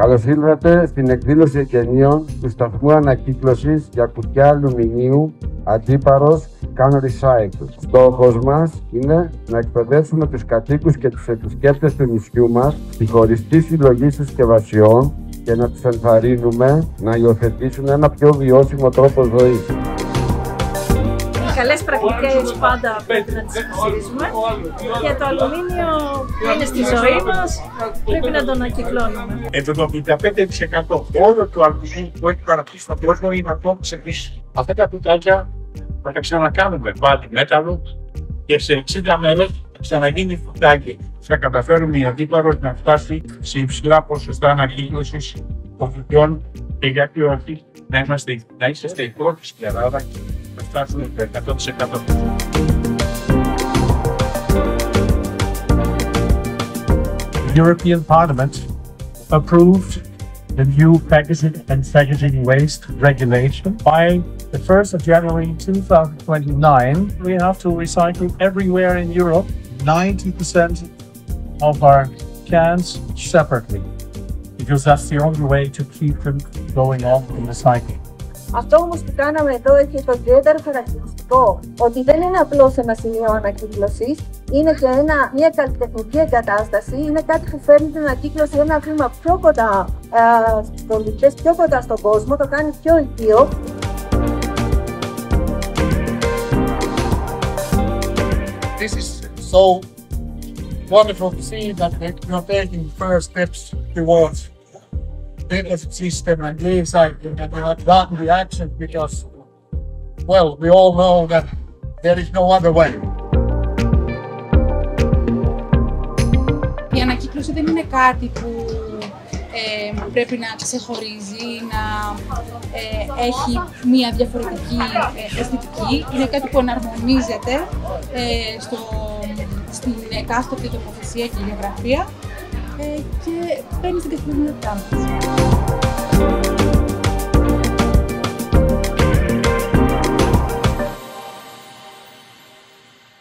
Καλώς ήλθατε στην εκδήλωση εγγενείων του σταθμού ανακύκλωσης για κουτιά αλουμινίου Αντίπαρος Can Recycle. Στόχος μας είναι να εκπαιδεύσουμε τους κατοίκους και τους επισκέπτες του νησιού μας στη χωριστή συλλογή συσκευασιών και να τους ενθαρρύνουμε να υιοθετήσουν ένα πιο βιώσιμο τρόπο ζωής. Οι καλές πρακτικές πάντα πρέπει να τις υποστηρίζουμε και το αλουμίνιο είναι στη ζωή μας, πρέπει να το ανακυκλώνουμε. Το 75% όλο το αλουμίνιο που έχει παραχθεί στον κόσμο είναι ακόμα σε χρήση. Αυτά τα κουτάκια θα τα ξανακάνουμε πάλι μέταλλο και σε 60 μέρες θα ξαναγίνει κουτάκι. Θα καταφέρουμε η Αντίπαρος να φτάσει σε υψηλά ποσοστά ανακύκλωσης των κουτιών και γιατί όχι να είσαστε οι πρώτοι στην Ελλάδα και να φτάσουμε το 100%. The European Parliament approved the new packaging and packaging waste regulation. By the 1st of January 2029, we have to recycle everywhere in Europe 90% of our cans separately, because that's the only way to keep them going on in the cycle. Αυτό όμως που κάναμε εδώ έχει το ιδιαίτερο χαρακτηριστικό ότι δεν είναι απλώς ένα σημείο ανακύκλωσης, είναι και μια καλλιτεχνική εγκατάσταση, είναι κάτι που φέρνει την ανακύκλωση ένα βήμα πιο κοντά στους πολίτες, πιο κοντά στον κόσμο, το κάνει πιο οικείο. This is so wonderful to see that you're taking first steps towards deposit system and recycling, and you have gotten the action because, well, we all know that there is no other way. Η ανακύκλωση δεν είναι κάτι που πρέπει να ξεχωρίζει, να έχει μία διαφορετική αισθητική. Είναι κάτι που εναρμονίζεται στην εκάστοτε τοποθεσία και γεωγραφία και παίρνει στην καθημερινότητά μας.